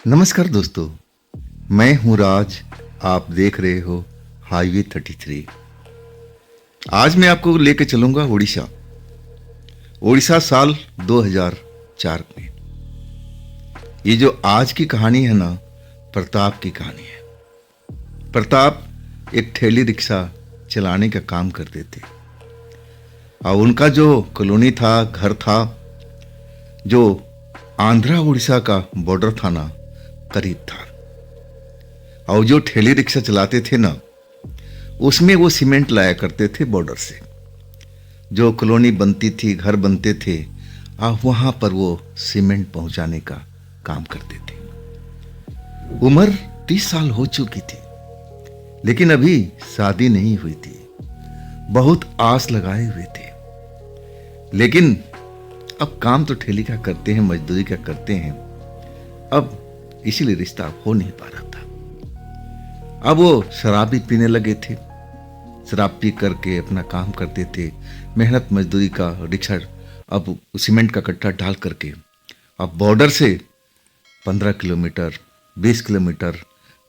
नमस्कार दोस्तों, मैं हूं राज। आप देख रहे हो हाईवे 33। आज मैं आपको लेके चलूंगा उड़ीसा। उड़ीसा साल 2004 में। ये जो आज की कहानी है ना, प्रताप की कहानी है। प्रताप एक ठेली रिक्शा चलाने का काम करते थे और उनका जो कॉलोनी था, घर था, जो आंध्रा उड़ीसा का बॉर्डर था ना, करीब था। और जो ठेली रिक्शा चलाते थे ना, उसमें वो सीमेंट लाया करते थे बॉर्डर से। जो कॉलोनी बनती थी, घर बनते थे, वहां पर वो सीमेंट पहुंचाने का काम करते थे। उम्र 30 साल हो चुकी थी, लेकिन अभी शादी नहीं हुई थी। बहुत आस लगाए हुए थे, लेकिन अब काम तो ठेली का करते हैं, मजदूरी का करते हैं। अब इसीलिए रिश्ता हो नहीं पा रहा था। अब वो शराब भी पीने लगे थे। शराब पी करके अपना काम करते थे, मेहनत मजदूरी का रिक्शा। अब सीमेंट का कट्टा डाल करके अब बॉर्डर से 15 किलोमीटर, 20 किलोमीटर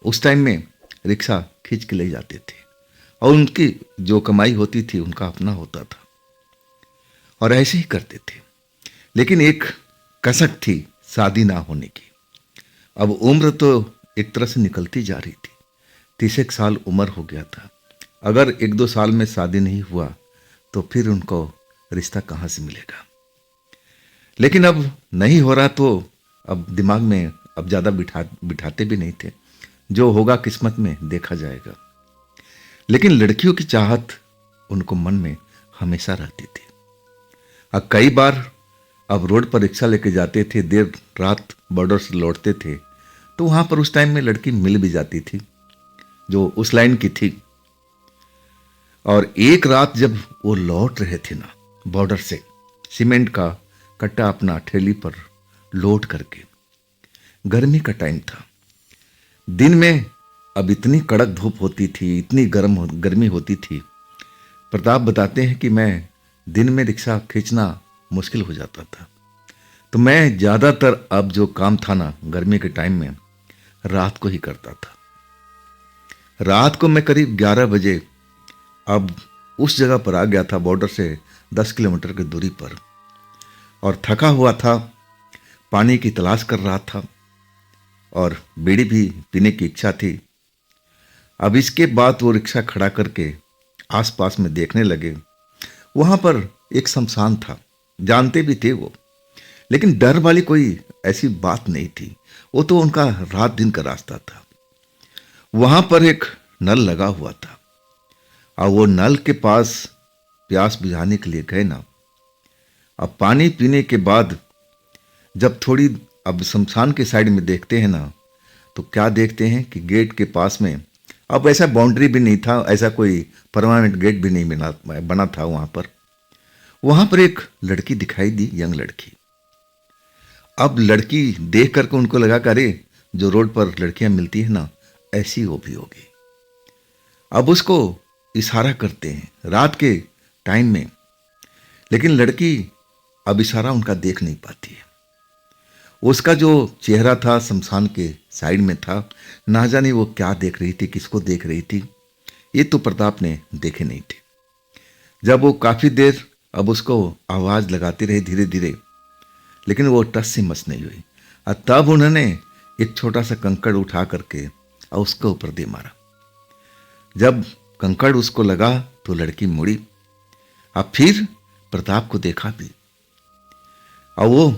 उस टाइम में रिक्शा खींच के ले जाते थे। और उनकी जो कमाई होती थी उनका अपना होता था, और ऐसे ही करते थे। लेकिन एक कसक थी शादी ना होने की। अब उम्र तो एक तरह से निकलती जा रही थी। 30 साल उम्र हो गया था। अगर 1-2 साल में शादी नहीं हुआ तो फिर उनको रिश्ता कहाँ से मिलेगा। लेकिन अब नहीं हो रहा तो अब दिमाग में अब ज़्यादा बिठाते भी नहीं थे। जो होगा किस्मत में देखा जाएगा। लेकिन लड़कियों की चाहत उनको मन में हमेशा रहती थी। अब कई बार अब रोड पर रिक्शा लेके जाते थे, देर रात बॉर्डर से लौटते थे, तो वहाँ पर उस टाइम में लड़की मिल भी जाती थी जो उस लाइन की थी। और एक रात जब वो लौट रहे थे ना बॉर्डर से, सीमेंट का कट्टा अपना ठेली पर लोड करके, गर्मी का टाइम था। दिन में अब इतनी कड़क धूप होती थी, इतनी गर्मी होती थी। प्रताप बताते हैं कि मैं दिन में रिक्शा खींचना मुश्किल हो जाता था। तो मैं ज़्यादातर अब जो काम था ना गर्मी के टाइम में, रात को ही करता था। रात को मैं करीब 11 बजे अब उस जगह पर आ गया था, बॉर्डर से 10 किलोमीटर की दूरी पर, और थका हुआ था, पानी की तलाश कर रहा था और बीड़ी भी पीने की इच्छा थी। अब इसके बाद वो रिक्शा खड़ा करके आसपास में देखने लगे। वहां पर एक शमशान था, जानते भी थे वो, लेकिन डर वाली कोई ऐसी बात नहीं थी। वो तो उनका रात दिन का रास्ता था। वहां पर एक नल लगा हुआ था, और वो नल के पास प्यास बुझाने के लिए गए ना। अब पानी पीने के बाद जब थोड़ी अब शमशान के साइड में देखते हैं ना, तो क्या देखते हैं कि गेट के पास में अब ऐसा बाउंड्री भी नहीं था, ऐसा कोई परमानेंट गेट भी नहीं बना था वहां पर एक लड़की दिखाई दी, यंग लड़की। अब लड़की देख करके उनको लगा कि अरे, जो रोड पर लड़कियां मिलती है ना, ऐसी वो भी होगी। अब उसको इशारा करते हैं रात के टाइम में, लेकिन लड़की अब इशारा उनका देख नहीं पाती है। उसका जो चेहरा था शमशान के साइड में था, ना जाने वो क्या देख रही थी, किसको देख रही थी, ये तो प्रताप ने देखे नहीं थे। जब वो काफी देर अब उसको आवाज लगाती रही धीरे धीरे, लेकिन वो टस से मस नहीं हुई। और तब उन्होंने एक छोटा सा कंकड़ उठा करके और उसके ऊपर दे मारा। जब कंकड़ उसको लगा तो लड़की मुड़ी। अब फिर प्रताप को देखा भी, और वो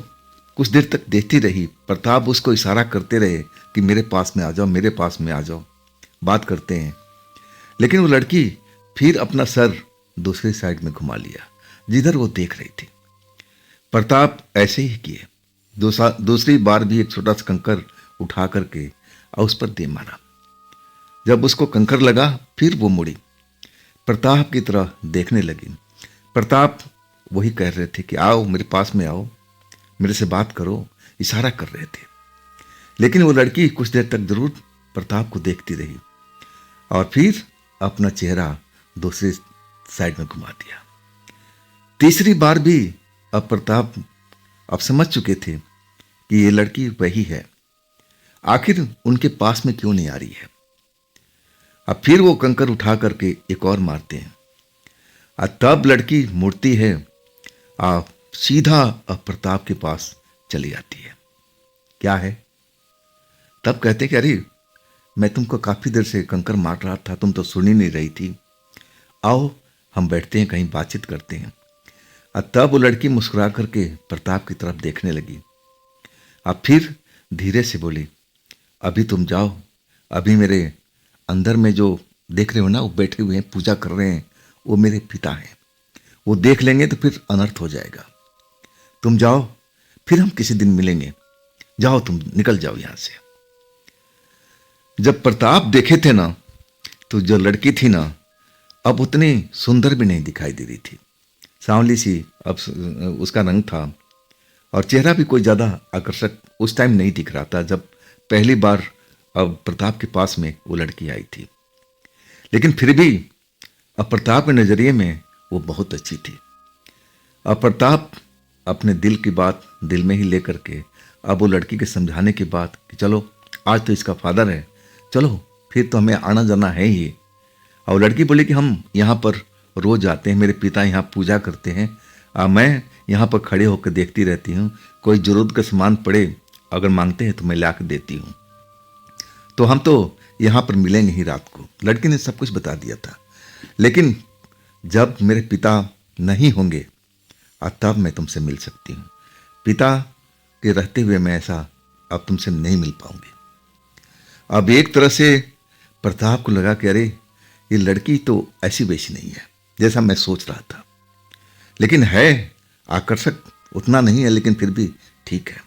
कुछ देर तक देखती रही। प्रताप उसको इशारा करते रहे कि मेरे पास में आ जाओ, मेरे पास में आ जाओ, बात करते हैं। लेकिन वो लड़की फिर अपना सर दूसरी साइड में घुमा लिया, जिधर वो देख रही थी। प्रताप ऐसे ही किए। दूसरी बार भी एक छोटा सा कंकर उठा करके और उस पर दे मारा। जब उसको कंकर लगा, फिर वो मुड़ी, प्रताप की तरह देखने लगी। प्रताप वही कह रहे थे कि आओ, मेरे पास में आओ, मेरे से बात करो, इशारा कर रहे थे। लेकिन वो लड़की कुछ देर तक जरूर प्रताप को देखती रही और फिर अपना चेहरा दूसरी साइड में घुमा दिया। तीसरी बार भी अब प्रताप अब समझ चुके थे कि ये लड़की वही है। आखिर उनके पास में क्यों नहीं आ रही है। अब फिर वो कंकर उठा करके एक और मारते हैं। तब लड़की मुड़ती है, सीधा प्रताप के पास चली आती है। क्या है? तब कहते कि अरे मैं तुमको काफी देर से कंकर मार रहा था, तुम तो सुन ही नहीं रही थी। आओ हम बैठते हैं, कहीं बातचीत करते हैं। तब वो लड़की मुस्कुरा करके प्रताप की तरफ देखने लगी। अब फिर धीरे से बोली, अभी तुम जाओ, अभी मेरे अंदर में जो देख रहे हो ना, वो बैठे हुए हैं, पूजा कर रहे हैं, वो मेरे पिता हैं। वो देख लेंगे तो फिर अनर्थ हो जाएगा। तुम जाओ, फिर हम किसी दिन मिलेंगे। जाओ, तुम निकल जाओ यहां से। जब प्रताप देखे थे ना, तो जो लड़की थी ना, अब उतनी सुंदर भी नहीं दिखाई दे रही थी। सांवली सी अब उसका रंग था, और चेहरा भी कोई ज़्यादा आकर्षक उस टाइम नहीं दिख रहा था जब पहली बार अब प्रताप के पास में वो लड़की आई थी। लेकिन फिर भी अब प्रताप के नज़रिए में वो बहुत अच्छी थी। अब प्रताप अपने दिल की बात दिल में ही लेकर के अब वो लड़की के समझाने के बाद कि चलो आज तो इसका फादर है, चलो फिर तो हमें आना जाना है ही। और लड़की बोली कि हम यहाँ पर रोज आते हैं, मेरे पिता यहाँ पूजा करते हैं, मैं यहाँ पर खड़े होकर देखती रहती हूँ, कोई ज़रूरत का सामान पड़े अगर मांगते हैं तो मैं ला कर देती हूँ, तो हम तो यहाँ पर मिलेंगे ही रात को। लड़की ने सब कुछ बता दिया था। लेकिन जब मेरे पिता नहीं होंगे तब मैं तुमसे मिल सकती हूँ। पिता के रहते हुए मैं ऐसा अब तुमसे नहीं मिल पाऊंगी। अब एक तरह से प्रताप को लगा कि अरे ये लड़की तो ऐसी वैसी नहीं है जैसा मैं सोच रहा था, लेकिन है आकर्षक उतना नहीं है, लेकिन फिर भी ठीक है,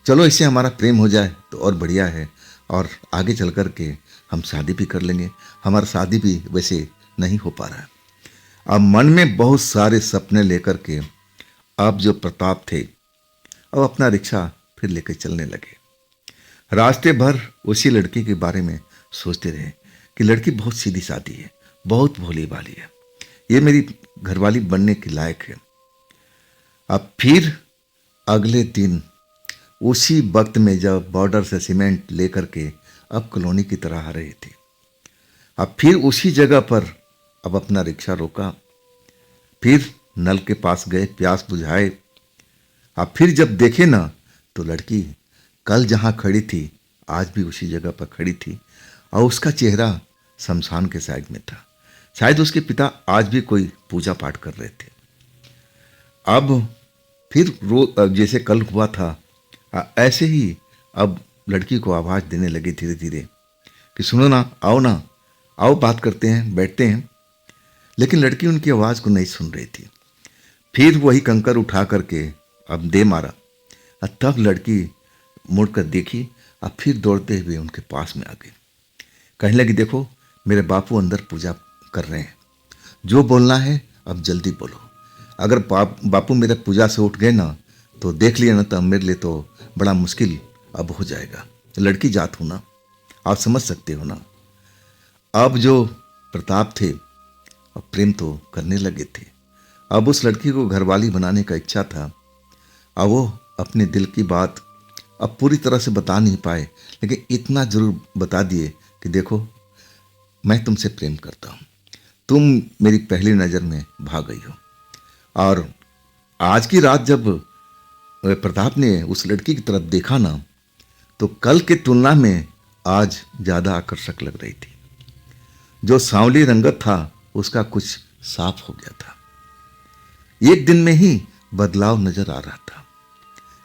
चलो इससे हमारा प्रेम हो जाए तो और बढ़िया है, और आगे चल कर के हम शादी भी कर लेंगे। हमारा शादी भी वैसे नहीं हो पा रहा है। अब मन में बहुत सारे सपने लेकर के अब जो प्रताप थे अब अपना रिक्शा फिर लेकर चलने लगे। रास्ते भर उसी लड़की के बारे में सोचते रहे कि लड़की बहुत सीधी सादी है, बहुत भोली भाली है, ये मेरी घरवाली बनने के लायक है। अब फिर अगले दिन उसी वक्त में जब बॉर्डर से सीमेंट लेकर के अब कॉलोनी की तरह आ रहे थे, अब फिर उसी जगह पर अब अपना रिक्शा रोका, फिर नल के पास गए, प्यास बुझाए। अब फिर जब देखे ना, तो लड़की कल जहां खड़ी थी आज भी उसी जगह पर खड़ी थी, और उसका चेहरा शमशान के साइड में था। शायद उसके पिता आज भी कोई पूजा पाठ कर रहे थे। अब फिर जैसे कल हुआ था ऐसे ही अब लड़की को आवाज़ देने लगे धीरे धीरे कि सुनो ना, आओ बात करते हैं, बैठते हैं। लेकिन लड़की उनकी आवाज़ को नहीं सुन रही थी। फिर वही कंकर उठा करके अब दे मारा, तब लड़की मुड़कर देखी, अब फिर दौड़ते हुए उनके पास में आ गई। कहने लगी, देखो मेरे बापू अंदर पूजा कर रहे हैं, जो बोलना है अब जल्दी बोलो। अगर बापू मेरे पूजा से उठ गए ना तो देख लिया ना, तो मेरे लिए तो बड़ा मुश्किल अब हो जाएगा। लड़की जात हूँ ना, आप समझ सकते हो ना। अब जो प्रताप थे अब प्रेम तो करने लगे थे, अब उस लड़की को घरवाली बनाने का इच्छा था। अब वो अपने दिल की बात अब पूरी तरह से बता नहीं पाए, लेकिन इतना जरूर बता दिए कि देखो मैं तुमसे प्रेम करता हूँ, तुम मेरी पहली नज़र में भाग गई हो। और आज की रात जब प्रताप ने उस लड़की की तरफ देखा ना, तो कल की तुलना में आज ज़्यादा आकर्षक लग रही थी। जो सांवली रंगत था उसका कुछ साफ हो गया था। एक दिन में ही बदलाव नजर आ रहा था।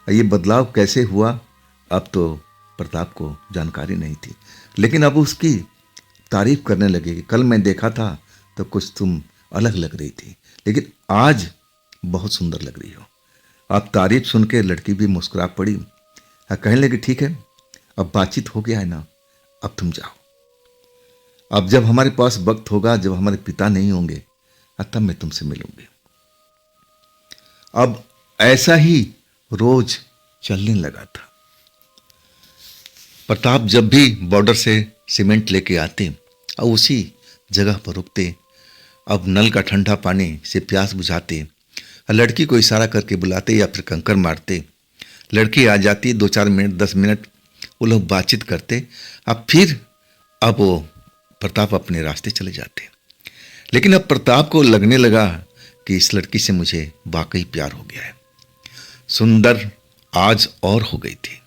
ये बदलाव कैसे हुआ अब तो प्रताप को जानकारी नहीं थी, लेकिन अब उसकी तारीफ करने लगे कि कल मैं देखा था तो कुछ तुम अलग लग रही थी, लेकिन आज बहुत सुंदर लग रही हो। अब तारीफ सुन के लड़की भी मुस्कुरा पड़ी। कहने लगी, ठीक है अब बातचीत हो गया है ना, अब तुम जाओ। अब जब हमारे पास वक्त होगा, जब हमारे पिता नहीं होंगे, तब मैं तुमसे मिलूंगी। अब ऐसा ही रोज चलने लगा था। प्रताप जब भी बॉर्डर से सीमेंट लेके आते और उसी जगह पर रुकते, अब नल का ठंडा पानी से प्यास बुझाते, लड़की को इशारा करके बुलाते या फिर कंकर मारते। लड़की आ जाती, 2-4 मिनट 10 मिनट वो लोग बातचीत करते। अब वो प्रताप अपने रास्ते चले जाते। लेकिन अब प्रताप को लगने लगा कि इस लड़की से मुझे वाकई प्यार हो गया है। सुंदर आज और हो गई थी।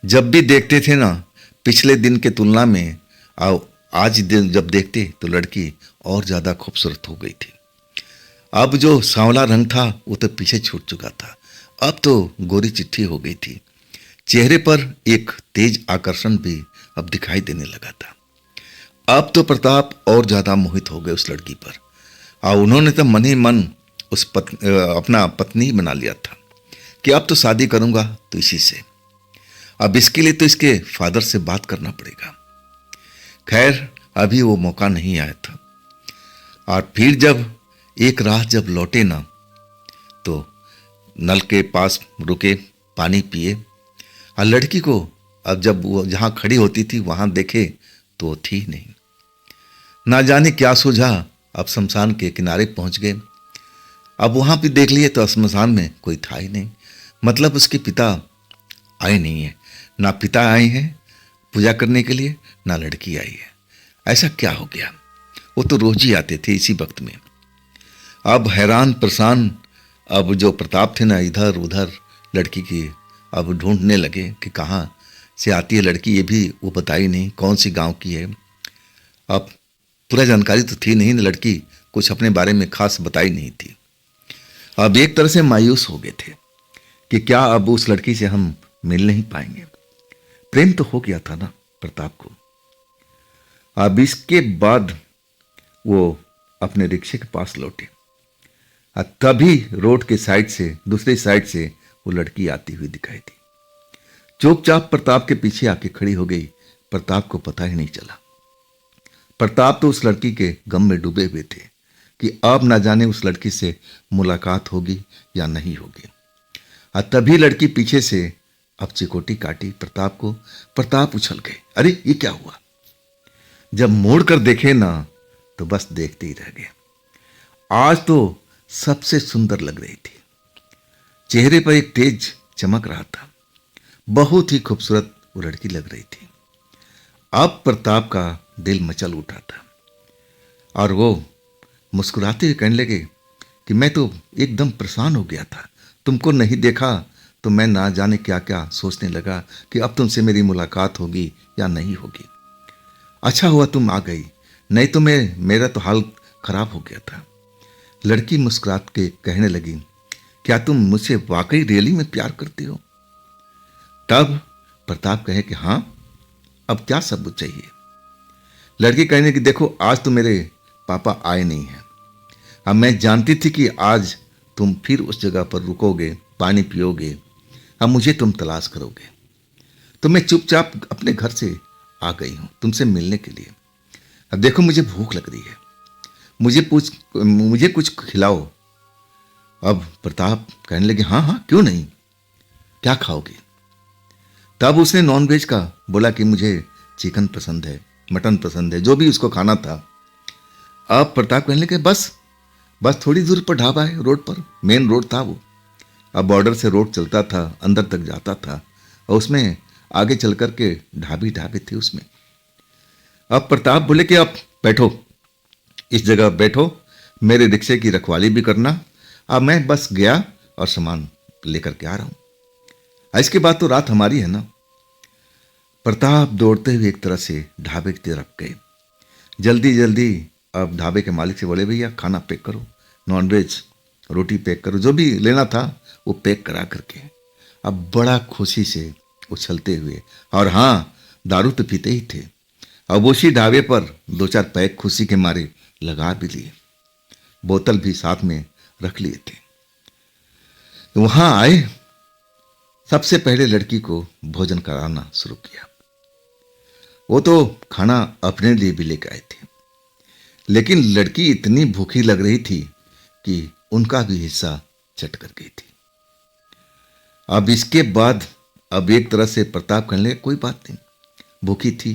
जब भी देखते थे ना, पिछले दिन के तुलना में आज दिन जब देखते तो लड़की और ज़्यादा खूबसूरत हो गई थी। अब जो सांवला रंग था वो तो पीछे छूट चुका था, अब तो गोरी चिट्ठी हो गई थी। चेहरे पर एक तेज आकर्षण भी अब दिखाई देने लगा था। अब तो प्रताप और ज़्यादा मोहित हो गए उस लड़की पर, और उन्होंने तो मन ही मन अपना पत्नी बना लिया था कि अब तो शादी करूंगा तो इसी से। अब इसके लिए तो इसके फादर से बात करना पड़ेगा। खैर अभी वो मौका नहीं आया था। और फिर जब एक रात जब लौटे ना, तो नल के पास रुके, पानी पिए, और लड़की को अब जब वो जहाँ खड़ी होती थी वहाँ देखे तो वो थी नहीं। ना जाने क्या सूझा, अब शमशान के किनारे पहुँच गए। अब वहाँ भी देख लिए तो शमशान में कोई था ही नहीं। मतलब उसके पिता आए नहीं है, ना पिता आए हैं पूजा करने के लिए, ना लड़की आई है। ऐसा क्या हो गया? वो तो रोज ही आते थे इसी वक्त में। अब हैरान परेशान अब जो प्रताप थे ना, इधर उधर लड़की की अब ढूंढने लगे कि कहाँ से आती है लड़की, ये भी वो बताई नहीं कौन सी गांव की है। अब पूरा जानकारी तो थी नहीं, लड़की कुछ अपने बारे में खास बताई नहीं थी। अब एक तरह से मायूस हो गए थे कि क्या अब उस लड़की से हम मिल नहीं पाएंगे। प्रेम तो हो गया था ना प्रताप को। अब इसके बाद वो अपने रिक्शे के पास लौटे, तभी रोड के साइड से, दूसरी साइड से वो लड़की आती हुई दिखाई दी। चुपचाप प्रताप के पीछे आके खड़ी हो गई। प्रताप को पता ही नहीं चला। प्रताप तो उस लड़की के गम में डूबे हुए थे कि अब ना जाने उस लड़की से मुलाकात होगी या नहीं होगी। तभी लड़की पीछे से अब चिकोटी काटी प्रताप को। प्रताप उछल गए, अरे ये क्या हुआ? जब मोड़ कर देखे ना तो बस देखते ही रह गए। आज तो सबसे सुंदर लग रही थी, चेहरे पर एक तेज चमक रहा था, बहुत ही खूबसूरत वो लड़की लग रही थी। अब प्रताप का दिल मचल उठा था और वो मुस्कुराते हुए कहने लगे कि मैं तो एकदम परेशान हो गया था, तुमको नहीं देखा तो मैं ना जाने क्या क्या सोचने लगा कि अब तुमसे मेरी मुलाकात होगी या नहीं होगी। अच्छा हुआ तुम आ गई, नहीं तो मेरा तो हाल खराब हो गया था। लड़की मुस्कुरा के कहने लगी, क्या तुम मुझसे वाकई रियली में प्यार करती हो? तब प्रताप कहे कि हाँ, अब क्या सबूत चाहिए? लड़की कहने की, देखो आज तो मेरे पापा आए नहीं हैं। अब मैं जानती थी कि आज तुम फिर उस जगह पर रुकोगे, पानी पियोगे, अब मुझे तुम तलाश करोगे, तो मैं चुपचाप अपने घर से आ गई हूं तुमसे मिलने के लिए। अब देखो मुझे भूख लग रही है, मुझे कुछ खिलाओ। अब प्रताप कहने लगे, हाँ हाँ क्यों नहीं, क्या खाओगे? तब उसने नॉनवेज का बोला कि मुझे चिकन पसंद है, मटन पसंद है, जो भी उसको खाना था। अब प्रताप कहने लगे, बस थोड़ी दूर पर ढाबा है, रोड पर, मेन रोड था वो। अब बॉर्डर से रोड चलता था, अंदर तक जाता था, और उसमें आगे चल कर के ढाबे थे उसमें। अब प्रताप बोले कि आप बैठो, इस जगह बैठो, मेरे रिक्शे की रखवाली भी करना। अब मैं बस गया और सामान लेकर के आ रहा हूं, इसके बाद तो रात हमारी है ना। प्रताप दौड़ते हुए एक तरह से ढाबे की तरफ गए। जल्दी जल्दी अब ढाबे के मालिक से बोले, भैया खाना पैक करो, नॉनवेज रोटी पैक करो, जो भी लेना था वो पैक करा करके। अब बड़ा खुशी से उछलते हुए, और हाँ दारू तो पीते ही थे, अब उसी ढाबे पर 2-4 पैक खुशी के मारे लगा भी लिए, बोतल भी साथ में रख लिए थे। वहां आए, सबसे पहले लड़की को भोजन कराना शुरू किया। वो तो खाना अपने लिए भी लेकर आए थे, लेकिन लड़की इतनी भूखी लग रही थी कि उनका भी हिस्सा चट कर गई थी। अब इसके बाद अब एक तरह से प्रताप कहने लगे, कोई बात नहीं, भूखी थी,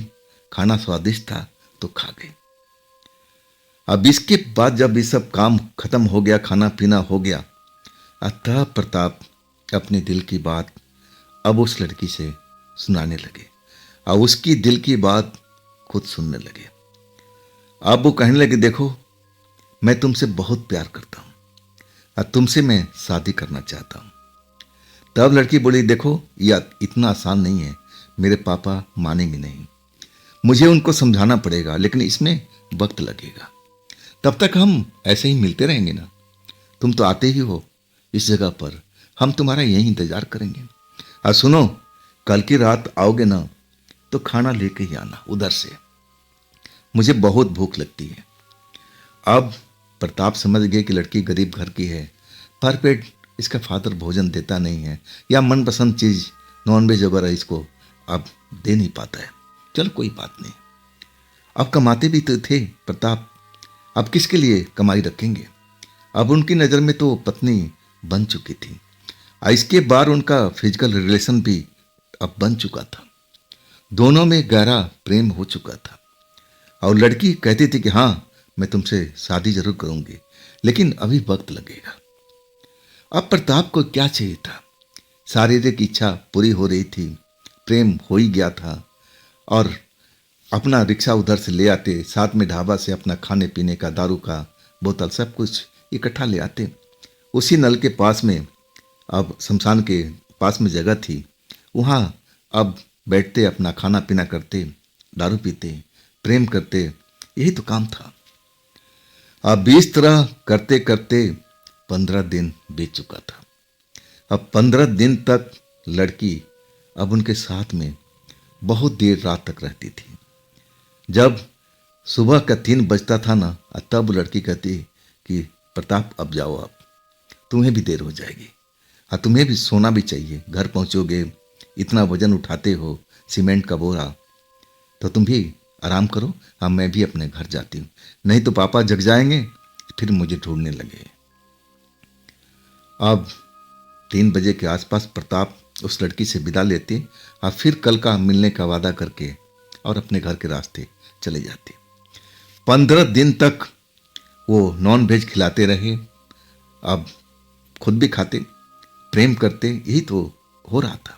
खाना स्वादिष्ट था तो खा गई। अब इसके बाद जब ये सब काम खत्म हो गया, खाना पीना हो गया, अतः प्रताप अपने दिल की बात अब उस लड़की से सुनाने लगे। और उसकी दिल की बात खुद सुनने लगे। अब वो कहने लगे, देखो मैं तुमसे बहुत प्यार करता हूं और तुमसे मैं शादी करना चाहता हूं। तब लड़की बोली, देखो यह इतना आसान नहीं है, मेरे पापा मानेंगे नहीं, मुझे उनको समझाना पड़ेगा, लेकिन इसमें वक्त लगेगा। तब तक हम ऐसे ही मिलते रहेंगे ना, तुम तो आते ही हो इस जगह पर, हम तुम्हारा यही इंतजार करेंगे। और सुनो, कल की रात आओगे ना तो खाना लेके ही आना उधर से, मुझे बहुत भूख लगती है। अब प्रताप समझ गए कि लड़की गरीब घर की है, पर पेट इसका फादर भोजन देता नहीं है, या मनपसंद चीज नॉनवेज वगैरह इसको अब दे नहीं पाता है। चल कोई बात नहीं, अब कमाते भी तो थे प्रताप, अब किसके लिए कमाई रखेंगे। अब उनकी नज़र में तो पत्नी बन चुकी थी और इसके बाद उनका फिजिकल रिलेशन भी अब बन चुका था। दोनों में गहरा प्रेम हो चुका था और लड़की कहती थी कि हाँ मैं तुमसे शादी जरूर करूंगी, लेकिन अभी वक्त लगेगा। अब प्रताप को क्या चाहिए था, शारीरिक इच्छा पूरी हो रही थी, प्रेम हो ही गया था, और अपना रिक्शा उधर से ले आते, साथ में ढाबा से अपना खाने पीने का, दारू का बोतल सब कुछ इकट्ठा ले आते। उसी नल के पास में, अब शमशान के पास में जगह थी, वहाँ अब बैठते, अपना खाना पीना करते, दारू पीते, प्रेम करते, यही तो काम था। अब इस तरह करते करते 15 दिन बीत चुका था। अब 15 दिन तक लड़की अब उनके साथ में बहुत देर रात तक रहती थी। जब सुबह का 3 बजता था ना, तब लड़की कहती कि प्रताप अब जाओ, आप तुम्हें भी देर हो जाएगी, हाँ तुम्हें भी सोना भी चाहिए, घर पहुंचोगे, इतना वजन उठाते हो, सीमेंट का बोरा, तो तुम भी आराम करो, हाँ मैं भी अपने घर जाती हूँ, नहीं तो पापा जग जाएंगे फिर मुझे ढूंढने लगे। अब 3 बजे के आसपास प्रताप उस लड़की से विदा लेते और फिर कल का मिलने का वादा करके और अपने घर के रास्ते चले जाते। 15 दिन तक वो नॉन वेज खिलाते रहे, अब खुद भी खाते, प्रेम करते, यही तो हो रहा था।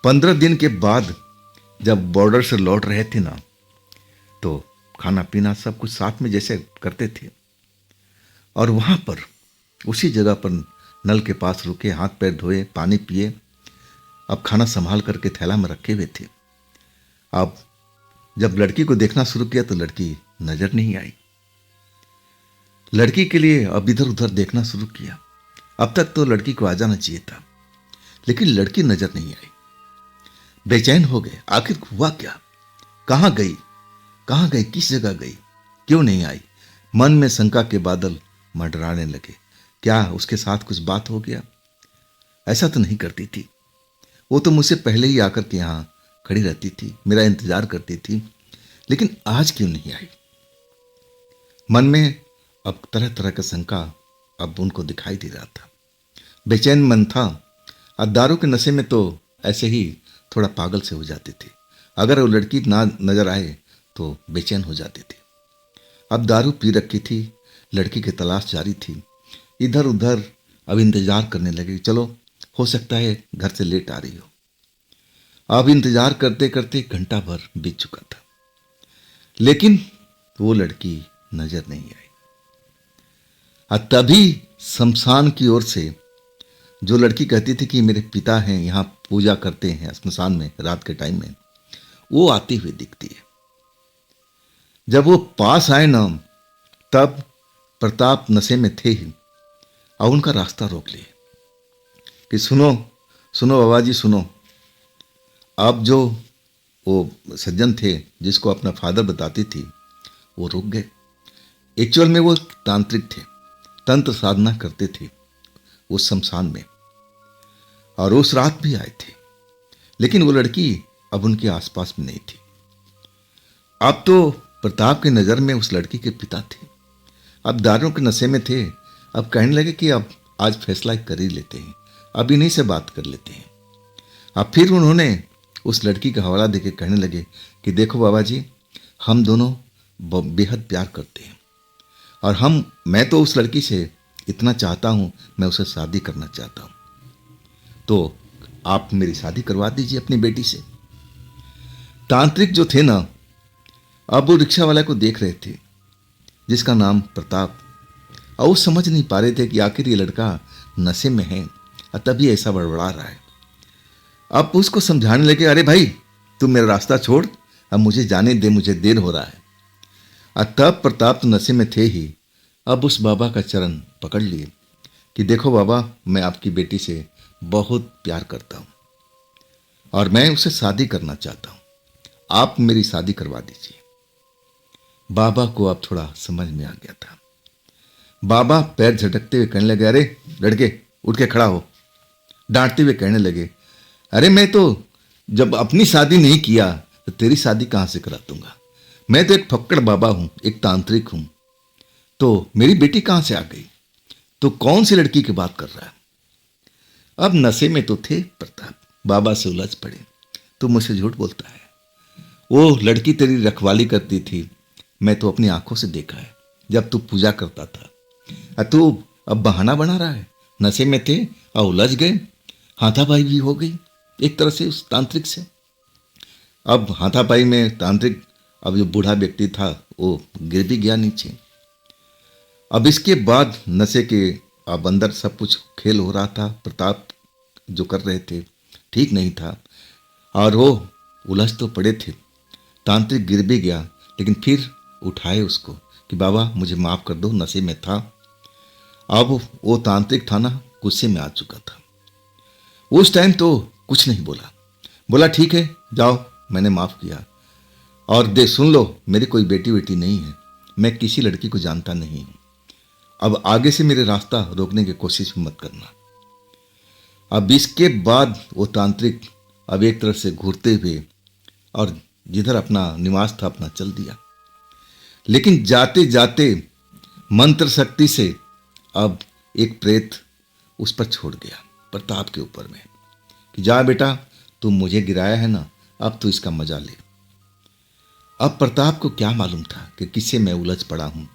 15 दिन के बाद जब बॉर्डर से लौट रहे थे ना, तो खाना पीना सब कुछ साथ में जैसे करते थे, और वहाँ पर उसी जगह पर नल के पास रुके, हाथ पैर धोए, पानी पिए, अब खाना संभाल करके थैला में रखे हुए थे। अब जब लड़की को देखना शुरू किया तो लड़की नजर नहीं आई। लड़की के लिए अब इधर उधर देखना शुरू किया। अब तक तो लड़की को आ जाना चाहिए था, लेकिन लड़की नजर नहीं आई। बेचैन हो गए, आखिर हुआ क्या, कहाँ गई, कहाँ गई, किस जगह गई, क्यों नहीं आई। मन में शंका के बादल मंडराने लगे। क्या उसके साथ कुछ बात हो गया, ऐसा तो नहीं करती थी, वो तो मुझसे पहले ही आकर के यहाँ खड़ी रहती थी, मेरा इंतजार करती थी, लेकिन आज क्यों नहीं आई। मन में अब तरह तरह का शंका अब उनको दिखाई दे रहा था। बेचैन मन था, और दारू के नशे में तो ऐसे ही थोड़ा पागल से हो जाते थे, अगर वो लड़की ना नजर आए तो बेचैन हो जाते थे। अब दारू पी रखी थी, लड़की की तलाश जारी थी, इधर उधर अब इंतजार करने लगे, चलो हो सकता है घर से लेट आ रही हो। अब इंतजार करते करते घंटा भर बीत चुका था, लेकिन वो लड़की नजर नहीं आई। और तभी शमशान की ओर से जो लड़की कहती थी कि मेरे पिता हैं, यहाँ पूजा करते हैं श्मशान में रात के टाइम में, वो आती हुई दिखती है। जब वो पास आए ना, तब प्रताप नशे में थे ही, और उनका रास्ता रोक लिए कि सुनो सुनो बाबा जी सुनो। अब जो वो सज्जन थे जिसको अपना फादर बताती थी, वो रुक गए। एक्चुअल में वो तांत्रिक थे, तंत्र साधना करते थे उस शमशान में, और उस रात भी आए थे, लेकिन वो लड़की अब उनके आसपास में नहीं थी। अब तो प्रताप की नज़र में उस लड़की के पिता थे, अब दारू के नशे में थे। अब कहने लगे कि अब आज फैसला कर ही लेते हैं, अब इन्हीं से बात कर लेते हैं। अब फिर उन्होंने उस लड़की का हवाला देके कहने लगे कि देखो बाबा जी, हम दोनों बेहद प्यार करते हैं, और मैं तो उस लड़की से इतना चाहता हूँ, मैं उसे शादी करना चाहता हूँ, तो आप मेरी शादी करवा दीजिए अपनी बेटी से। तांत्रिक जो थे ना, अब वो रिक्शा वाला को देख रहे थे जिसका नाम प्रताप, और वो समझ नहीं पा रहे थे कि आखिर ये लड़का नशे में है और तभी ऐसा बड़बड़ा रहा है। अब उसको समझाने लगे, अरे भाई तू मेरा रास्ता छोड़, अब मुझे जाने दे, मुझे देर हो रहा है। और तब प्रताप तो नशे में थे ही, अब उस बाबा का चरण पकड़ लिए कि देखो बाबा, मैं आपकी बेटी से बहुत प्यार करता हूँ और मैं उससे शादी करना चाहता हूँ, आप मेरी शादी करवा दीजिए। बाबा को अब थोड़ा समझ में आ गया था। बाबा पैर झटकते हुए कहने लगे, अरे लड़के उठ के खड़ा हो। डांटते हुए कहने लगे, अरे मैं तो जब अपनी शादी नहीं किया तो तेरी शादी कहां से करा दूंगा। मैं तो एक फक्कड़ बाबा हूं, एक तांत्रिक हूं, तो मेरी बेटी कहां से आ गई? तो कौन सी लड़की की बात कर रहा है? अब नशे में तो थे प्रताप, बाबा से उलझ पड़े, तू मुझसे झूठ बोलता है, वो लड़की तेरी रखवाली करती थी, मैं तो अपनी आंखों से देखा है जब तू पूजा करता था। तू अब बहाना बना रहा है, नशे में थे और उलझ गए, हाथापाई भी हो गई एक तरह से उस तांत्रिक से। अब हाथापाई में तांत्रिक, अब जो बूढ़ा व्यक्ति था वो गिर भी गया नीचे। अब इसके बाद नशे के अब अंदर सब कुछ खेल हो रहा था, प्रताप जो कर रहे थे ठीक नहीं था और वो उलझ तो पड़े थे। तांत्रिक गिर भी गया लेकिन फिर उठाए उसको कि बाबा मुझे माफ़ कर दो, नशे में था। अब वो तांत्रिक था ना, गुस्से में आ चुका था। उस टाइम तो कुछ नहीं बोला, बोला ठीक है जाओ, मैंने माफ़ किया और दे सुन लो, मेरी कोई बेटी बेटी नहीं है, मैं किसी लड़की को जानता नहीं हूँ, अब आगे से मेरे रास्ता रोकने की कोशिश मत करना। अब इसके बाद वो तांत्रिक अब एक तरफ से घूरते हुए और जिधर अपना निवास था अपना चल दिया। लेकिन जाते जाते मंत्र शक्ति से अब एक प्रेत उस पर छोड़ गया प्रताप के ऊपर में कि जा बेटा, तू मुझे गिराया है ना, अब तू इसका मजा ले। अब प्रताप को क्या मालूम था कि किससे मैं उलझ पड़ा हूँ।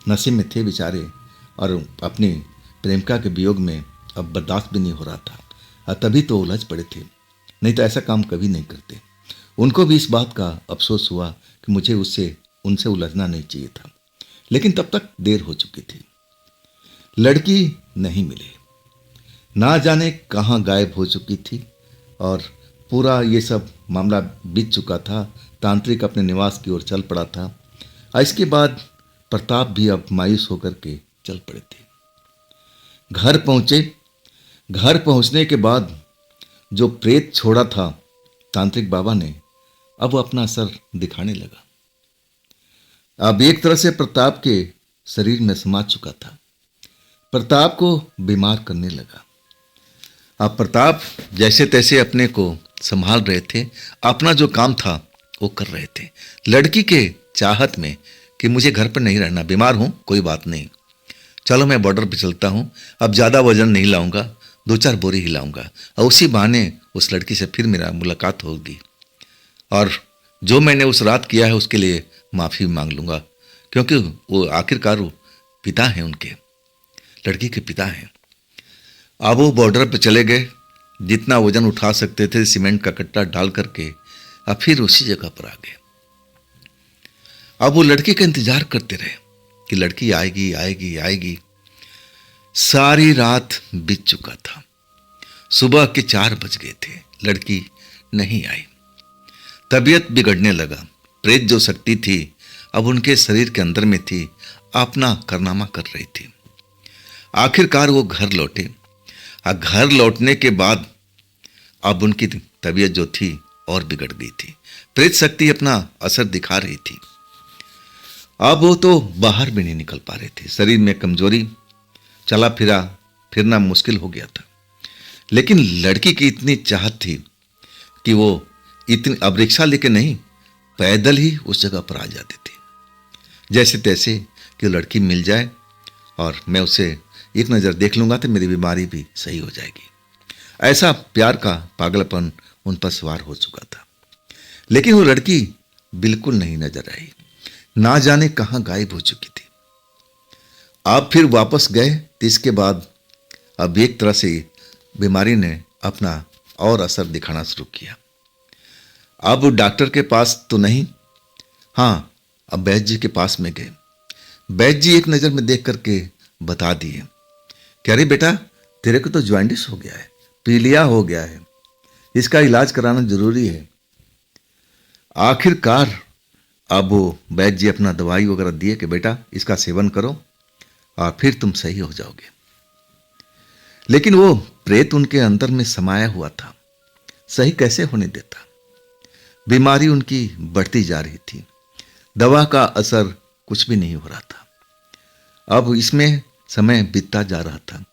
नशे में थे बेचारे और अपनी प्रेमिका के वियोग में अब बर्दाश्त भी नहीं हो रहा था और तभी तो उलझ पड़े थे, नहीं तो ऐसा काम कभी नहीं करते। उनको भी इस बात का अफसोस हुआ कि मुझे उनसे उलझना नहीं चाहिए था, लेकिन तब तक देर हो चुकी थी। लड़की नहीं मिले, ना जाने कहाँ गायब हो चुकी थी और पूरा ये सब मामला बीत चुका था। तांत्रिक अपने निवास की ओर चल पड़ा था और इसके बाद प्रताप भी अब मायूस होकर के चल पड़े थे। घर पहुंचे, घर पहुंचने के बाद जो प्रेत छोड़ा था तांत्रिक बाबा ने, अब वो अपना असर दिखाने लगा। अब एक तरह से प्रताप के शरीर में समा चुका था, प्रताप को बीमार करने लगा। अब प्रताप जैसे तैसे अपने को संभाल रहे थे, अपना जो काम था वो कर रहे थे, लड़की के चाहत में कि मुझे घर पर नहीं रहना, बीमार हूँ कोई बात नहीं, चलो मैं बॉर्डर पे चलता हूँ, अब ज़्यादा वजन नहीं लाऊंगा, 2-4 बोरी ही लाऊंगा और उसी बहाने उस लड़की से फिर मेरा मुलाकात होगी और जो मैंने उस रात किया है उसके लिए माफ़ी मांग लूँगा, क्योंकि वो आखिरकार वो पिता हैं, उनके लड़की के पिता हैं। अब वो बॉर्डर पर चले गए, जितना वजन उठा सकते थे सीमेंट का कट्टा डाल करके अब फिर उसी जगह पर आ गए। अब वो लड़की का इंतजार करते रहे कि लड़की आएगी आएगी आएगी। सारी रात बीत चुका था, सुबह के 4 बज गए थे, लड़की नहीं आई। तबीयत बिगड़ने लगा, प्रेत जो शक्ति थी अब उनके शरीर के अंदर में थी, अपना कारनामा कर रही थी। आखिरकार वो घर लौटे और घर लौटने के बाद अब उनकी तबीयत जो थी और बिगड़ गई थी, प्रेत शक्ति अपना असर दिखा रही थी। अब वो तो बाहर भी नहीं निकल पा रहे थे, शरीर में कमजोरी, चला फिरना मुश्किल हो गया था। लेकिन लड़की की इतनी चाहत थी कि वो इतनी अब रिक्शा लेके नहीं, पैदल ही उस जगह पर आ जाती थी, जैसे तैसे कि लड़की मिल जाए और मैं उसे एक नज़र देख लूँगा तो मेरी बीमारी भी सही हो जाएगी। ऐसा प्यार का पागलपन उन पर सवार हो चुका था। लेकिन वो लड़की बिल्कुल नहीं नजर आई, ना जाने कहाँ गायब हो चुकी थी। आप फिर वापस गए तो इसके बाद अब एक तरह से बीमारी ने अपना और असर दिखाना शुरू किया। अब डॉक्टर के पास तो नहीं, हाँ, अब वैद्य जी के पास में गए। वैद्य जी एक नज़र में देख करके बता दिए कि अरे बेटा, तेरे को तो ज्वाइंटिस हो गया है, पीलिया हो गया है, इसका इलाज कराना जरूरी है। आखिरकार अब वो वैद्य जी अपना दवाई वगैरह दिए कि बेटा इसका सेवन करो और फिर तुम सही हो जाओगे। लेकिन वो प्रेत उनके अंदर में समाया हुआ था, सही कैसे होने देता। बीमारी उनकी बढ़ती जा रही थी, दवा का असर कुछ भी नहीं हो रहा था। अब इसमें समय बीतता जा रहा था,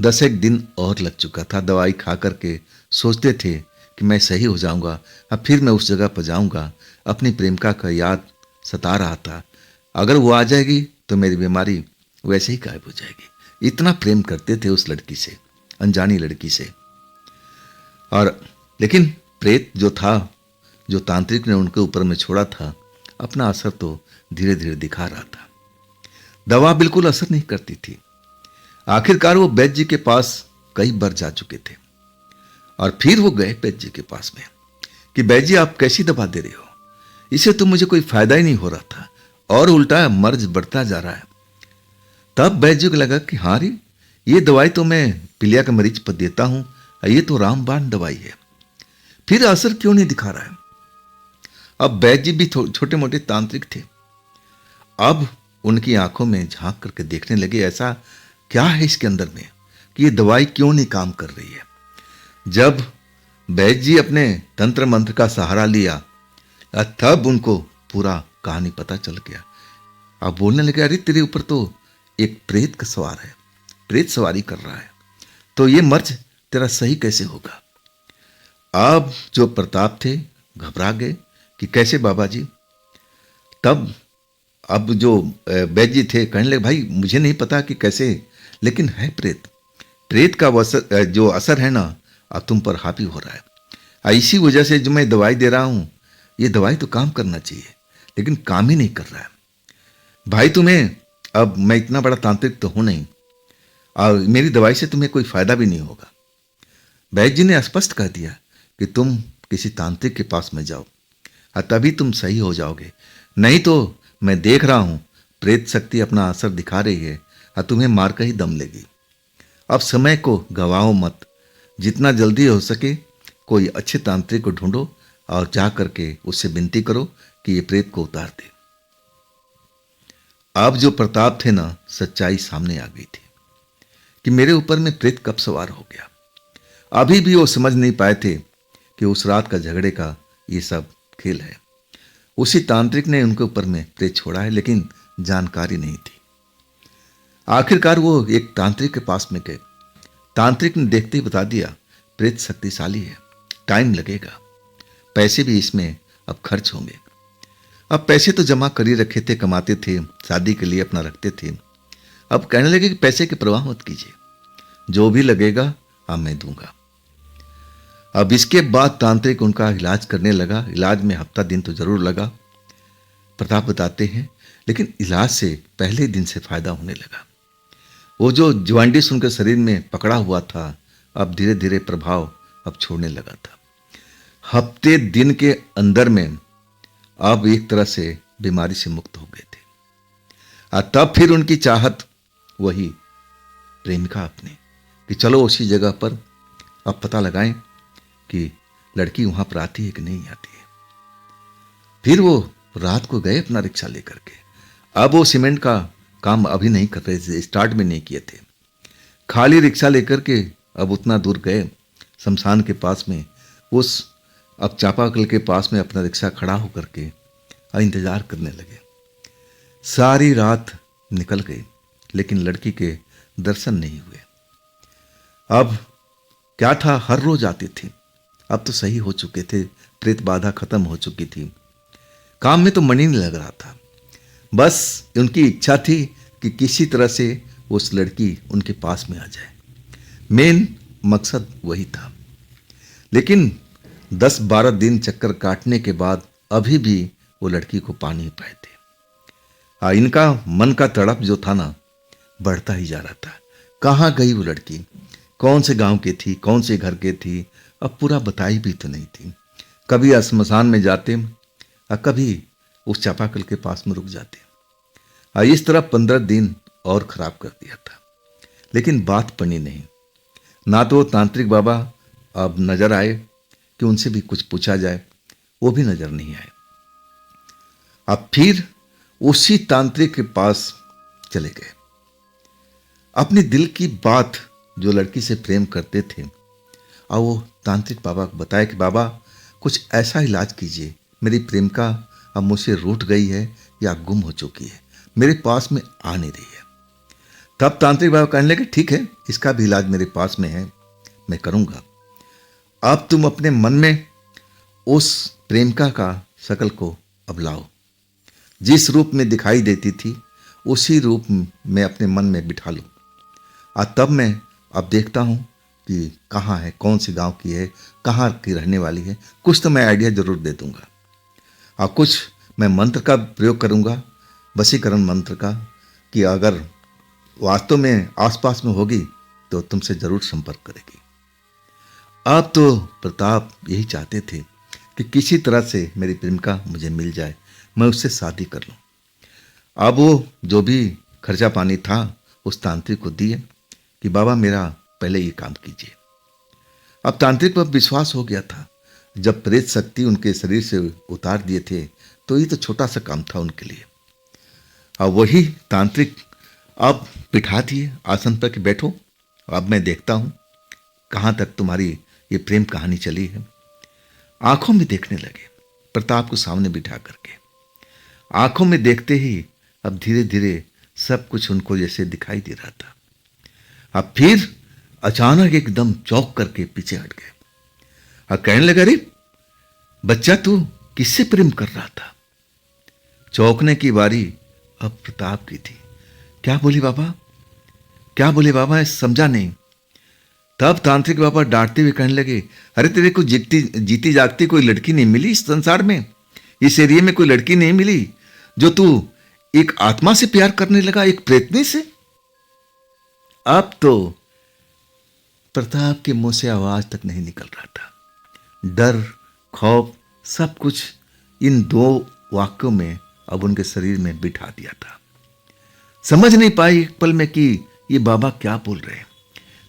10 दिन और लग चुका था। दवाई खा करके सोचते थे कि मैं सही हो जाऊंगा, अब फिर मैं उस जगह पर जाऊंगा। अपनी प्रेमिका का याद सता रहा था, अगर वो आ जाएगी तो मेरी बीमारी वैसे ही गायब हो जाएगी। इतना प्रेम करते थे उस लड़की से, अनजानी लड़की से। और लेकिन प्रेत जो था, जो तांत्रिक ने उनके ऊपर में छोड़ा था, अपना असर तो धीरे धीरे दिखा रहा था। दवा बिल्कुल असर नहीं करती थी। आखिरकार वो वैद्य जी के पास कई बार जा चुके थे और फिर वो गए वैद्य जी के पास में कि वैद्य जी आप कैसी दवा दे रहे हो, इससे तो मुझे कोई फायदा ही नहीं हो रहा था और उल्टा मर्ज बढ़ता जा रहा है। तब वैद्य जी को लगा कि हाँ रे, ये दवाई तो मैं पीलिया के मरीज पर देता हूं, ये तो रामबाण दवाई है, फिर असर क्यों नहीं दिखा रहा है। अब वैद्य जी भी छोटे मोटे तांत्रिक थे। अब उनकी आंखों में झांक करके देखने लगे ऐसा क्या है इसके अंदर में कि ये दवाई क्यों नहीं काम कर रही है। जब वैद्य जी अपने तंत्र मंत्र का सहारा लिया, तब उनको पूरा कहानी पता चल गया। अब बोलने लगे, अरे तेरे ऊपर तो एक प्रेत का सवार है, प्रेत सवारी कर रहा है, तो ये मर्ज तेरा सही कैसे होगा। अब जो प्रताप थे घबरा गए कि कैसे बाबा जी। तब अब जो वैद्य जी थे कहने लगे, भाई मुझे नहीं पता कि कैसे, लेकिन है प्रेत, प्रेत का जो असर है ना, अब तुम पर हावी हो रहा है। इसी वजह से जो मैं दवाई दे रहा हूं, ये दवाई तो काम करना चाहिए लेकिन काम ही नहीं कर रहा है। भाई तुम्हें, अब मैं इतना बड़ा तांत्रिक तो हूं नहीं और मेरी दवाई से तुम्हें कोई फायदा भी नहीं होगा। वैद्य जी ने स्पष्ट कह दिया कि तुम किसी तांत्रिक के पास में जाओ और तभी तुम सही हो जाओगे, नहीं तो मैं देख रहा हूं प्रेत शक्ति अपना असर दिखा रही है और तुम्हें मार कर ही दम लेगी। अब समय को गवाओ मत, जितना जल्दी हो सके कोई अच्छे तांत्रिक को ढूंढो और जा करके उससे विनती करो कि ये प्रेत को उतार दे। अब जो प्रताप थे ना, सच्चाई सामने आ गई थी कि मेरे ऊपर में प्रेत कब सवार हो गया। अभी भी वो समझ नहीं पाए थे कि उस रात का झगड़े का ये सब खेल है। उसी तांत्रिक ने उनके ऊपर में प्रेत छोड़ा है, लेकिन जानकारी नहीं थी। आखिरकार वो एक तांत्रिक के पास में गए। तांत्रिक ने देखते ही बता दिया, प्रेत शक्तिशाली है, टाइम लगेगा, पैसे भी इसमें अब खर्च होंगे। अब पैसे तो जमा कर ही रखे थे, कमाते थे, शादी के लिए अपना रखते थे। अब कहने लगे कि पैसे की परवाह मत कीजिए, जो भी लगेगा अब मैं दूंगा। अब इसके बाद तांत्रिक उनका इलाज करने लगा। इलाज में हफ्ता दिन तो जरूर लगा, प्रताप बताते हैं, लेकिन इलाज से पहले दिन से फायदा होने लगा। वो जो ज्वाइंटिस उनके शरीर में पकड़ा हुआ था, अब धीरे धीरे प्रभाव अब छोड़ने लगा था। हफ्ते दिन के अंदर में अब एक तरह से बीमारी से मुक्त हो गए थे। और तब फिर उनकी चाहत वही प्रेमिका अपनी कि चलो उसी जगह पर अब पता लगाएं कि लड़की वहां पर आती है कि नहीं आती है। फिर वो रात को गए अपना रिक्शा लेकर के। अब वो सीमेंट का काम अभी नहीं कर रहे थे, स्टार्ट भी नहीं किए थे। खाली रिक्शा लेकर के अब उतना दूर गए शमशान के पास में, उस अब चापाकल के पास में अपना रिक्शा खड़ा होकर के इंतजार करने लगे। सारी रात निकल गई लेकिन लड़की के दर्शन नहीं हुए। अब क्या था, हर रोज आती थी, अब तो सही हो चुके थे, प्रेत बाधा खत्म हो चुकी थी, काम में तो मन ही नहीं लग रहा था। बस उनकी इच्छा थी कि किसी तरह से उस लड़की उनके पास में आ जाए, मेन मकसद वही था। लेकिन 10-12 दिन चक्कर काटने के बाद अभी भी वो लड़की को पा नहीं पाए थे। इनका मन का तड़प जो था ना, बढ़ता ही जा रहा था। कहाँ गई वो लड़की, कौन से गांव की थी, कौन से घर की थी, अब पूरा बताई भी तो नहीं थी। कभी श्मशान में जाते और कभी उस चापाकल के पास में रुक जाते। इस तरह 15 दिन और खराब कर दिया था, लेकिन बात बनी नहीं। ना तो वो तांत्रिक बाबा अब नजर आए कि उनसे भी कुछ पूछा जाए, वो भी नजर नहीं आए। अब फिर उसी तांत्रिक के पास चले गए। अपने दिल की बात जो लड़की से प्रेम करते थे, और वो तांत्रिक बाबा को बताया कि बाबा कुछ ऐसा इलाज कीजिए, मेरी प्रेमिका अब मुझसे रूठ गई है या गुम हो चुकी है, मेरे पास में आ नहीं रही है। तब तांत्रिक बाबा कहने लगे ठीक है, इसका भी इलाज मेरे पास में है, मैं करूंगा। अब तुम अपने मन में उस प्रेमिका का शकल को अब लाओ, जिस रूप में दिखाई देती थी उसी रूप में अपने मन में बिठा लो। और तब मैं अब देखता हूं कि कहाँ है, कौन से गांव की है, कहाँ की रहने वाली है। कुछ तो मैं आइडिया जरूर दे दूंगा, और कुछ मैं मंत्र का प्रयोग करूंगा, वशीकरण मंत्र का, कि अगर वास्तव में आसपास में होगी तो तुमसे जरूर संपर्क करेगी। अब तो प्रताप यही चाहते थे कि किसी तरह से मेरी प्रेमिका मुझे मिल जाए, मैं उससे शादी कर लूं। अब वो जो भी खर्चा पानी था उस तांत्रिक को दिए कि बाबा मेरा पहले ये काम कीजिए। अब तांत्रिक पर विश्वास हो गया था, जब प्रेत शक्ति उनके शरीर से उतार दिए थे तो ये तो छोटा सा काम था उनके लिए। अब वही तांत्रिक अब बिठा दिए आसन पर कि बैठो, अब मैं देखता हूं कहां तक तुम्हारी ये प्रेम कहानी चली है। आंखों में देखने लगे प्रताप को सामने बिठा करके। आंखों में देखते ही अब धीरे धीरे सब कुछ उनको जैसे दिखाई दे रहा था। अब फिर अचानक एकदम चौंक करके पीछे हट गए और कहने लगा, अरे बच्चा तू किससे प्रेम कर रहा था? चौंकने की बारी अब प्रताप की थी। क्या बोली बाबा, क्या बोले बाबा, समझा नहीं। तब तांत्रिक बाबा डांटते हुए कहने लगे, अरे तेरे को जीती जागती कोई लड़की नहीं मिली इस संसार में, इस एरिया में कोई लड़की नहीं मिली जो तू एक आत्मा से प्यार करने लगा, एक प्रेतनी से। अब तो प्रताप के मुंह से आवाज तक नहीं निकल रहा था। डर, खौफ, सब कुछ इन दो वाक्यों में अब उनके शरीर में बिठा दिया था। समझ नहीं पाई एक पल में कि ये बाबा क्या बोल रहे हैं,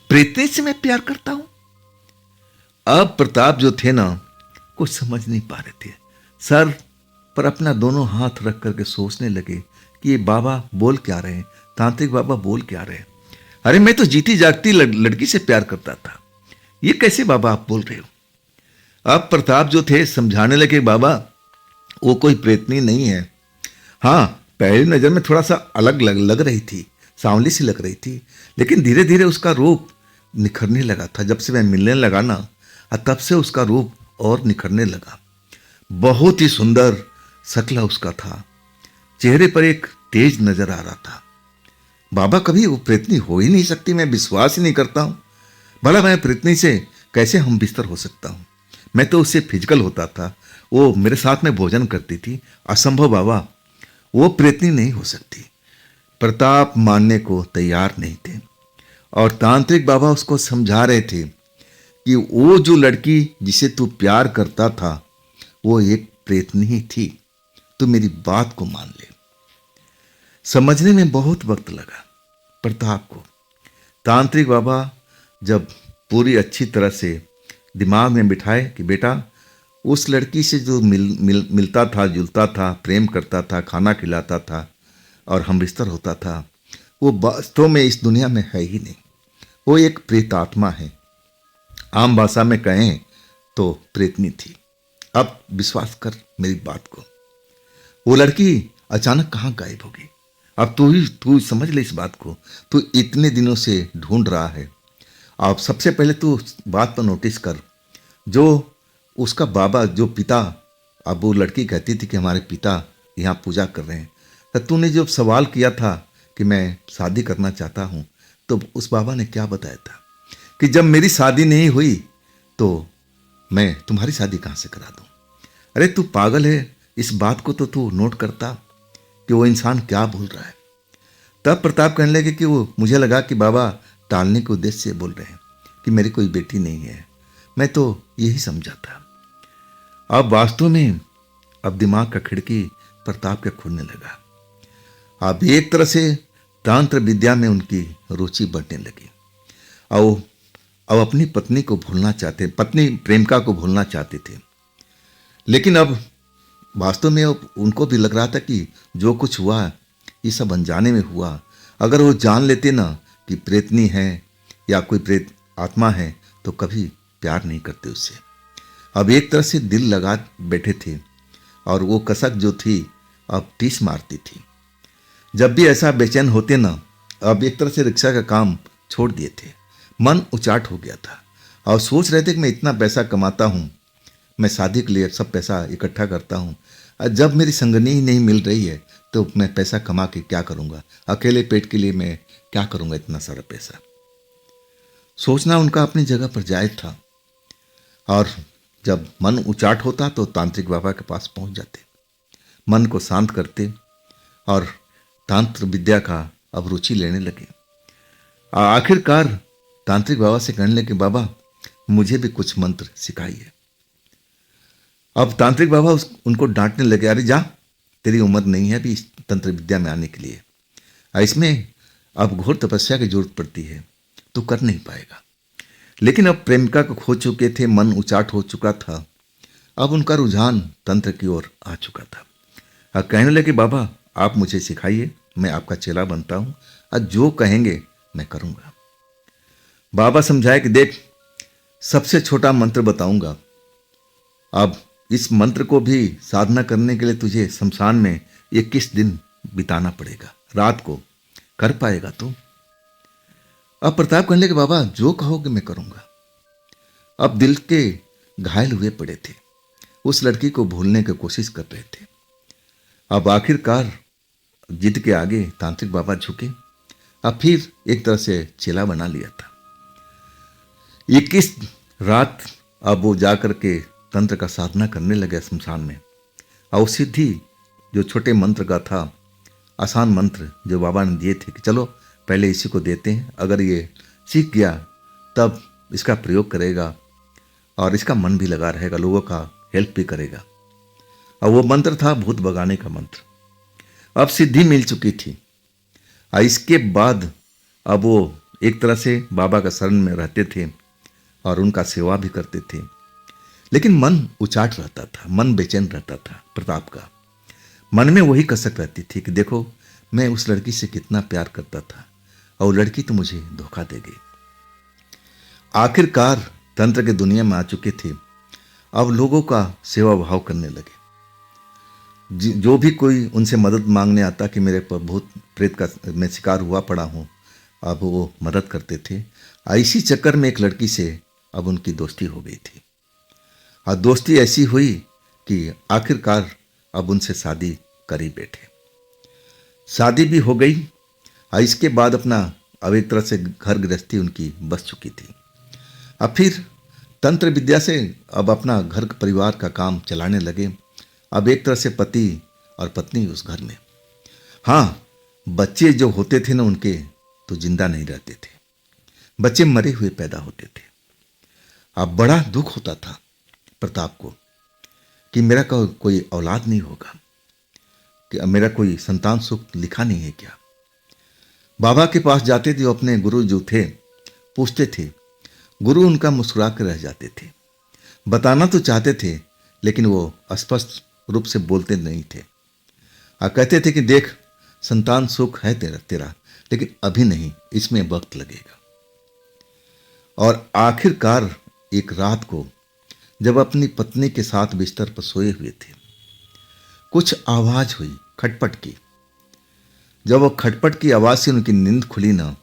प्रेतनी से मैं प्यार करता हूं। अब प्रताप जो थे ना, कुछ समझ नहीं पा रहे थे। सर पर अपना दोनों हाथ रख करके सोचने लगे कि ये बाबा बोल क्या रहे हैं, तांत्रिक बाबा बोल क्या रहे हैं। अरे मैं तो जीती जागती लड़की से प्यार करता था, ये कैसे बाबा आप बोल रहे हो? अब प्रताप जो थे समझाने लगे, बाबा वो कोई प्रेतनी नहीं है। हाँ, पहली नजर में थोड़ा सा अलग लग रही थी, सांवली सी लग रही थी, लेकिन धीरे धीरे उसका रूप निखरने लगा था। जब से मैं मिलने लगा ना, तब से उसका रूप और निखरने लगा। बहुत ही सुंदर शक्ल उसका था, चेहरे पर एक तेज नजर आ रहा था। बाबा कभी वो प्रेतनी हो ही नहीं सकती, मैं विश्वास ही नहीं करता हूं। भला मैं प्रेतनी से कैसे हम बिस्तर हो सकता हूं? मैं तो उससे फिजिकल होता था, वो मेरे साथ में भोजन करती थी। असंभव बाबा, वो प्रेतनी नहीं हो सकती। प्रताप मानने को तैयार नहीं थे, और तांत्रिक बाबा उसको समझा रहे थे कि वो जो लड़की जिसे तू प्यार करता था वो एक प्रेतनी ही थी, तू मेरी बात को मान ले। समझने में बहुत वक्त लगा प्रताप को। तांत्रिक बाबा जब पूरी अच्छी तरह से दिमाग में बिठाए कि बेटा उस लड़की से जो मिलता था, जुलता था, प्रेम करता था, खाना खिलाता था और हम बिस्तर होता था, वो वास्तव में इस दुनिया में है ही नहीं, वो एक प्रेतात्मा है। आम भाषा में कहें तो प्रेतनी थी। अब विश्वास कर मेरी बात को, वो लड़की अचानक कहाँ गायब होगी? अब तू समझ ले इस बात को, तू इतने दिनों से ढूंढ रहा है। अब सबसे पहले तू बात पर नोटिस कर, जो उसका बाबा, जो पिता, अब वो लड़की कहती थी कि हमारे पिता यहाँ पूजा कर रहे हैं, तो तूने जब सवाल किया था कि मैं शादी करना चाहता हूँ, तो उस बाबा ने क्या बताया था कि जब मेरी शादी नहीं हुई तो मैं तुम्हारी शादी कहाँ से करा दूँ? अरे तू पागल है, इस बात को तो तू नोट करता कि वो इंसान क्या बोल रहा है। तब प्रताप कहने लगे कि वो मुझे लगा कि बाबा टालने के उद्देश्य से बोल रहे हैं कि मेरी कोई बेटी नहीं है, मैं तो यही समझा था। अब वास्तव में अब दिमाग का खिड़की प्रताप के खुलने लगा। अब एक तरह से तंत्र विद्या में उनकी रुचि बढ़ने लगी। अब अब अपनी पत्नी को भूलना चाहते, पत्नी प्रेमिका को भूलना चाहते थे। लेकिन अब वास्तव में अब उनको भी लग रहा था कि जो कुछ हुआ ये सब अनजाने में हुआ। अगर वो जान लेते ना कि प्रेतनी है या कोई प्रेत आत्मा है तो कभी प्यार नहीं करते उससे। अब एक तरह से दिल लगा बैठे थे और वो कसक जो थी अब टीस मारती थी। जब भी ऐसा बेचैन होते ना, अब एक तरह से रिक्शा का काम छोड़ दिए थे। मन उचाट हो गया था और सोच रहे थे कि मैं इतना पैसा कमाता हूँ, मैं शादी के लिए सब पैसा इकट्ठा करता हूँ, और जब मेरी संगनी ही नहीं मिल रही है तो मैं पैसा कमा के क्या करूँगा, अकेले पेट के लिए मैं क्या करूँगा इतना सारा पैसा। सोचना उनका अपनी जगह पर जायज था। और जब मन उचाट होता तो तांत्रिक बाबा के पास पहुंच जाते, मन को शांत करते और तंत्र विद्या का अब रुचि लेने लगे। आखिरकार तांत्रिक बाबा से कहने लगे, बाबा मुझे भी कुछ मंत्र सिखाइए। अब तांत्रिक बाबा उनको डांटने लगे, अरे जा, तेरी उम्र नहीं है अभी इस तंत्र विद्या में आने के लिए, इसमें अब घोर तपस्या की जरूरत पड़ती है, तो कर नहीं पाएगा। लेकिन अब प्रेमिका को खो चुके थे, मन उचाट हो चुका था, अब उनका रुझान तंत्र की ओर आ चुका था। अब कहने लगे, बाबा आप मुझे सिखाइए, मैं आपका चेला बनता हूं और जो कहेंगे मैं करूंगा। बाबा समझाए कि देख, सबसे छोटा मंत्र बताऊंगा, अब इस मंत्र को भी साधना करने के लिए तुझे शमशान में 21 दिन बिताना पड़ेगा, रात को कर पाएगा तू? अब प्रताप कहने लगे, बाबा जो कहोगे मैं करूंगा। अब दिल के घायल हुए पड़े थे, उस लड़की को भूलने की कोशिश कर रहे थे। अब आखिरकार जिद के आगे तांत्रिक बाबा झुके, अब फिर एक तरह से चेला बना लिया था। 21 रात अब वो जाकर के तंत्र का साधना करने लगे शमशान में। और सिद्धि जो छोटे मंत्र का था, आसान मंत्र जो बाबा ने दिए थे कि चलो पहले इसी को देते हैं, अगर ये सीख गया तब इसका प्रयोग करेगा और इसका मन भी लगा रहेगा, लोगों का हेल्प भी करेगा। और वो मंत्र था भूत भगाने का मंत्र। अब सिद्धि मिल चुकी थी और इसके बाद अब वो एक तरह से बाबा का शरण में रहते थे और उनका सेवा भी करते थे। लेकिन मन उचाट रहता था, मन बेचैन रहता था प्रताप का। मन में वही कसक रहती थी कि देखो मैं उस लड़की से कितना प्यार करता था और लड़की तो मुझे धोखा दे गई। आखिरकार तंत्र के दुनिया में आ चुके थे, अब लोगों का सेवा भाव करने लगे। जो भी कोई उनसे मदद मांगने आता कि मेरे पर भूत प्रेत का मैं शिकार हुआ पड़ा हूँ, अब वो मदद करते थे। इसी चक्कर में एक लड़की से अब उनकी दोस्ती हो गई थी और दोस्ती ऐसी हुई कि आखिरकार अब उनसे शादी कर ही बैठे। शादी भी हो गई और इसके बाद अपना अब एक तरह से घर गृहस्थी उनकी बस चुकी थी। अब फिर तंत्र विद्या से अब अपना घर परिवार का काम चलाने लगे। अब एक तरह से पति और पत्नी उस घर में। हाँ, बच्चे जो होते थे ना उनके तो जिंदा नहीं रहते थे, बच्चे मरे हुए पैदा होते थे। अब बड़ा दुख होता था प्रताप को कि मेरा कोई औलाद नहीं होगा, कि मेरा कोई संतान सुख लिखा नहीं है क्या। बाबा के पास जाते थे, अपने गुरु जो थे पूछते थे, गुरु उनका मुस्कुरा कर रह जाते थे। बताना तो चाहते थे लेकिन वो स्पष्ट रूप से बोलते नहीं थे और कहते थे कि देख संतान सुख है तेरा लेकिन अभी नहीं, इसमें वक्त लगेगा। और आखिरकार एक रात को जब अपनी पत्नी के साथ बिस्तर पर सोए हुए थे, कुछ आवाज हुई खटपट की। जब वो खटपट की आवाज से उनकी नींद खुली ना,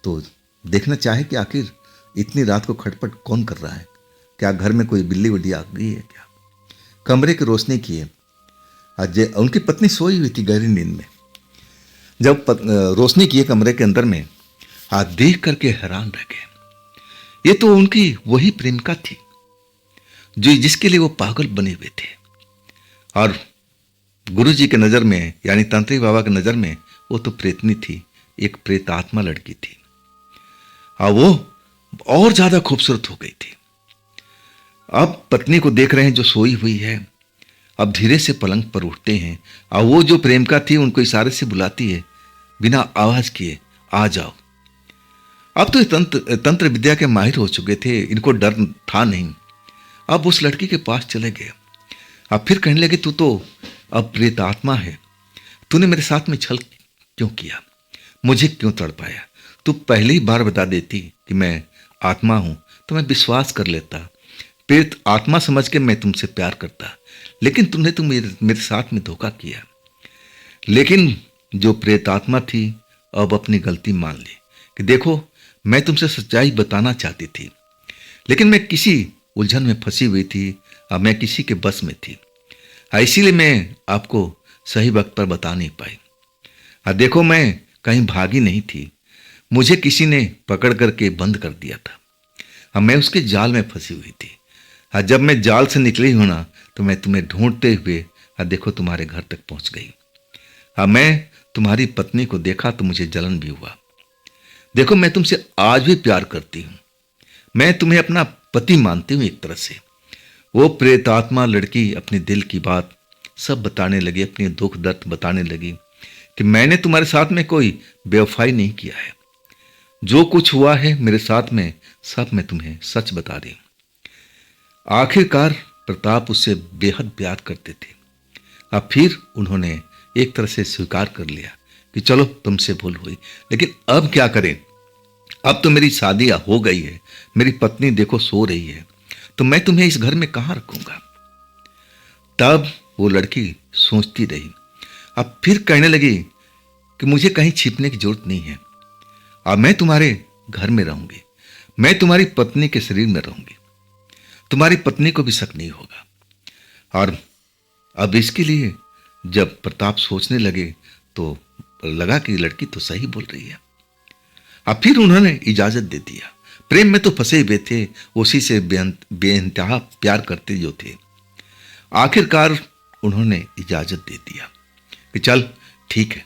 तो देखना चाहे कि आखिर इतनी रात को खटपट कौन कर रहा है, क्या घर में कोई बिल्ली उल्ली आ गई है क्या। कमरे की रोशनी किए, आज उनकी पत्नी सोई हुई थी गहरी नींद में। जब रोशनी किए कमरे के अंदर में, आज देख करके हैरान रह गए। ये तो उनकी वही प्रेमिका थी जो जिसके लिए वो पागल बने हुए थे। और गुरु जी के नज़र में यानी तांत्रिक बाबा के नज़र में वो तो प्रेतनी थी, एक प्रेतात्मा लड़की थी और वो और ज़्यादा खूबसूरत हो गई थी। अब पत्नी को देख रहे हैं जो सोई हुई है। अब धीरे से पलंग पर उठते हैं और वो जो प्रेमिका थी उनको इशारे से बुलाती है, बिना आवाज किए, आ जाओ। अब तो ये तंत्र विद्या के माहिर हो चुके थे, इनको डर था नहीं। अब उस लड़की के पास चले गए। अब फिर कहने लगे, तू तो अब प्रेत आत्मा है, तूने मेरे साथ में छल क्यों किया, मुझे क्यों तड़पाया? तू पहले ही बार बता देती कि मैं आत्मा हूं तो मैं विश्वास कर लेता। प्रेत आत्मा समझ के मैं तुमसे प्यार करता, लेकिन तुमने मेरे साथ में धोखा किया। लेकिन जो प्रेत आत्मा थी अब अपनी गलती मान ली कि देखो, मैं तुमसे सच्चाई बताना चाहती थी, लेकिन मैं किसी उलझन में फंसी हुई थी और मैं किसी के बस में थी, इसीलिए मैं आपको सही वक्त पर बता नहीं पाई। देखो, मैं कहीं भागी नहीं थी, मुझे किसी ने पकड़ करके बंद कर दिया था। मैं उसके जाल में फंसी हुई थी। जब मैं जाल से निकली हूं ना, तो मैं तुम्हें ढूंढते हुए देखो तुम्हारे घर तक पहुंच गई। मैं तुम्हारी पत्नी को देखा तो मुझे जलन भी हुआ। देखो, मैं तुमसे आज भी प्यार करती हूं, मैं तुम्हें अपना पति मानती हूं एक तरह से। वो प्रेतात्मा लड़की अपने दिल की बात सब बताने लगी, अपने दुख दर्द बताने लगी कि मैंने तुम्हारे साथ में कोई बेवफाई नहीं किया है, जो कुछ हुआ है मेरे साथ में सब मैं तुम्हें सच बता रही हूं। आखिरकार प्रताप उससे बेहद प्यार करते थे। अब फिर उन्होंने एक तरह से स्वीकार कर लिया कि चलो तुमसे भूल हुई, लेकिन अब क्या करें, अब तो मेरी शादी हो गई है, मेरी पत्नी देखो सो रही है, तो मैं तुम्हें इस घर में कहां रखूंगा। तब वो लड़की सोचती रही। अब फिर कहने लगी कि मुझे कहीं छिपने की जरूरत नहीं है, अब मैं तुम्हारे घर में रहूंगी, मैं तुम्हारी पत्नी के शरीर में रहूंगी, तुम्हारी पत्नी को भी शक नहीं होगा। और अब इसके लिए जब प्रताप सोचने लगे तो लगा कि लड़की तो सही बोल रही है। अब फिर उन्होंने इजाजत दे दिया। प्रेम में तो फंसे हुए थे, उसी से बेइंतहा प्यार करते जो थे। आखिरकार उन्होंने इजाजत दे दिया कि चल ठीक है।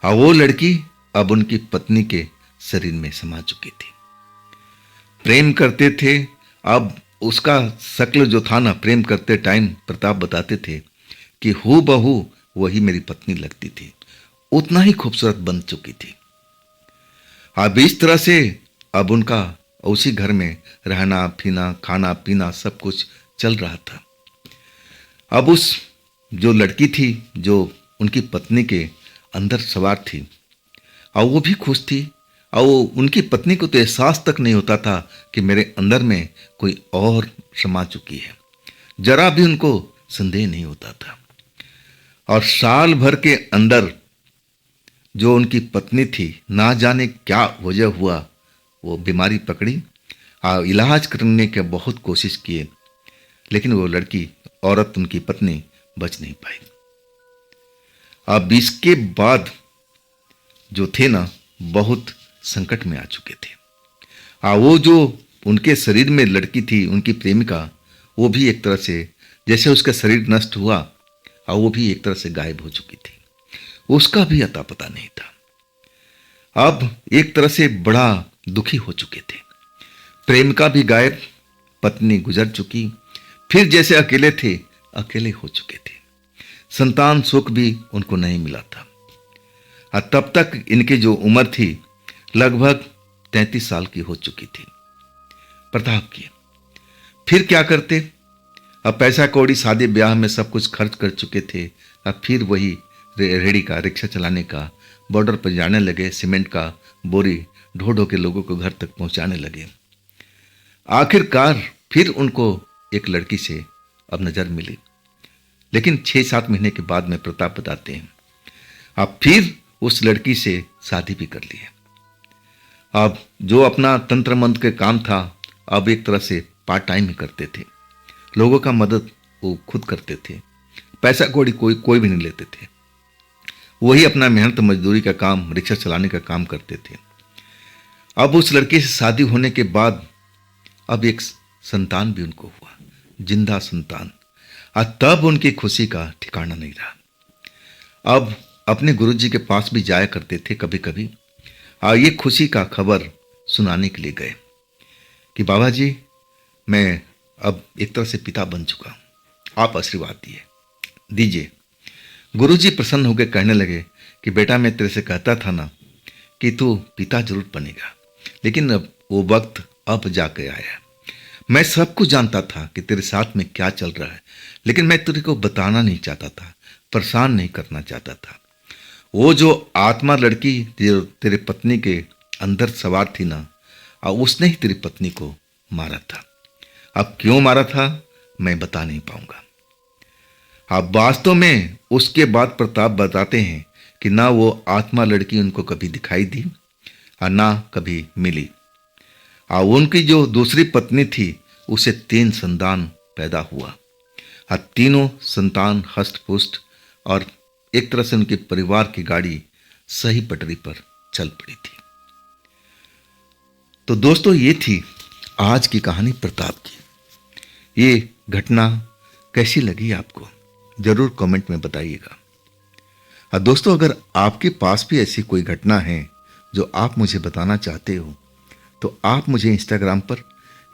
और वो लड़की अब उनकी पत्नी के शरीर में समा चुकी थी। प्रेम करते थे। अब उसका शक्ल जो था ना, प्रेम करते टाइम प्रताप बताते थे कि हू बहू वही मेरी पत्नी लगती थी, उतना ही खूबसूरत बन चुकी थी। अब इस तरह से अब उनका उसी घर में रहना पीना खाना पीना सब कुछ चल रहा था। अब उस जो लड़की थी जो उनकी पत्नी के अंदर सवार थी, और वो भी खुश थी, और वो उनकी पत्नी को तो एहसास तक नहीं होता था कि मेरे अंदर में कोई और समा चुकी है, जरा भी उनको संदेह नहीं होता था। और साल भर के अंदर जो उनकी पत्नी थी, ना जाने क्या वजह हुआ, वो बीमारी पकड़ी और इलाज करने के बहुत कोशिश किए, लेकिन वो लड़की औरत उनकी पत्नी बच नहीं पाई। अब इसके बाद जो थे ना, बहुत संकट में आ चुके थे। वो जो उनके शरीर में लड़की थी, उनकी प्रेमिका, वो भी एक तरह से जैसे उसका शरीर नष्ट हुआ और वो भी एक तरह से गायब हो चुकी थी, उसका भी अता पता नहीं था। अब एक तरह से बड़ा दुखी हो चुके थे। प्रेमिका भी गायब, पत्नी गुजर चुकी, फिर जैसे अकेले थे अकेले हो चुके थे। संतान सुख भी उनको नहीं मिला था। तब तक इनकी जो उम्र थी लगभग 33 साल की हो चुकी थी प्रताप की। फिर क्या करते, अब पैसा कौड़ी शादी ब्याह में सब कुछ खर्च कर चुके थे। अब फिर वही रेहड़ी का, रिक्शा चलाने का, बॉर्डर पर जाने लगे, सीमेंट का बोरी ढो ढो के लोगों को घर तक पहुंचाने लगे। आखिरकार फिर उनको एक लड़की से अब नजर मिली, लेकिन 6-7 महीने के बाद में प्रताप बताते हैं अब फिर उस लड़की से शादी भी कर ली है। अब जो अपना तंत्र मंत्र के काम था, अब एक तरह से पार्ट टाइम ही करते थे, लोगों का मदद वो खुद करते थे, पैसा कौड़ी कोई भी नहीं लेते थे, वही अपना मेहनत मजदूरी का काम, रिक्शा चलाने का काम करते थे। अब उस लड़की से शादी होने के बाद अब एक संतान भी उनको हुआ, जिंदा संतान। तब उनकी खुशी का ठिकाना नहीं रहा। अब अपने गुरुजी के पास भी जाया करते थे कभी कभी, ये खुशी का खबर सुनाने के लिए गए कि बाबा जी, मैं अब एक तरह से पिता बन चुका हूं। आप आशीर्वाद दीजिए। गुरुजी प्रसन्न होकर कहने लगे कि बेटा, मैं तेरे से कहता था ना कि तू पिता जरूर बनेगा, लेकिन अब वो वक्त अब जाके आया। मैं सब कुछ जानता था कि तेरे साथ में क्या चल रहा है, लेकिन मैं तेरे को बताना नहीं चाहता था, परेशान नहीं करना चाहता था। वो जो आत्मा लड़की जो तेरे पत्नी के अंदर सवार थी ना, उसने ही तेरी पत्नी को मारा था। अब क्यों मारा था मैं बता नहीं पाऊंगा। अब वास्तव में उसके बाद प्रताप बताते हैं कि ना वो आत्मा लड़की उनको कभी दिखाई दी और ना कभी मिली। उनकी जो दूसरी पत्नी थी उसे 3 संतान पैदा हुआ और तीनों संतान हष्ट-पुष्ट और एक तरह से उनके परिवार की गाड़ी सही पटरी पर चल पड़ी थी। तो दोस्तों, ये थी आज की कहानी प्रताप की। ये घटना कैसी लगी आपको जरूर कमेंट में बताइएगा। और दोस्तों, अगर आपके पास भी ऐसी कोई घटना है जो आप मुझे बताना चाहते हो तो आप मुझे इंस्टाग्राम पर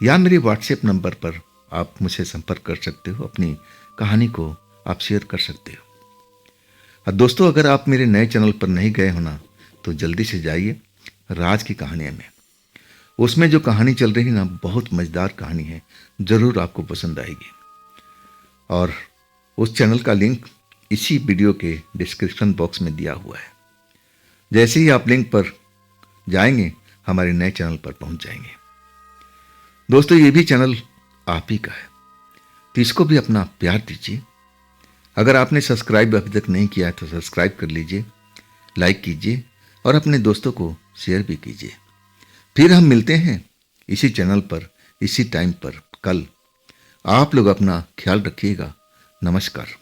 या मेरे व्हाट्सएप नंबर पर आप मुझे संपर्क कर सकते हो, अपनी कहानी को आप शेयर कर सकते हो। और दोस्तों, अगर आप मेरे नए चैनल पर नहीं गए हो ना तो जल्दी से जाइए राज की कहानियाँ में। उसमें जो कहानी चल रही है ना, बहुत मज़ेदार कहानी है, ज़रूर आपको पसंद आएगी। और उस चैनल का लिंक इसी वीडियो के डिस्क्रिप्शन बॉक्स में दिया हुआ है। जैसे ही आप लिंक पर जाएंगे हमारे नए चैनल पर पहुंच जाएंगे। दोस्तों, ये भी चैनल आप ही का है, तो इसको भी अपना प्यार दीजिए। अगर आपने सब्सक्राइब अभी तक नहीं किया है तो सब्सक्राइब कर लीजिए, लाइक कीजिए और अपने दोस्तों को शेयर भी कीजिए। फिर हम मिलते हैं इसी चैनल पर इसी टाइम पर कल। आप लोग अपना ख्याल रखिएगा। नमस्कार।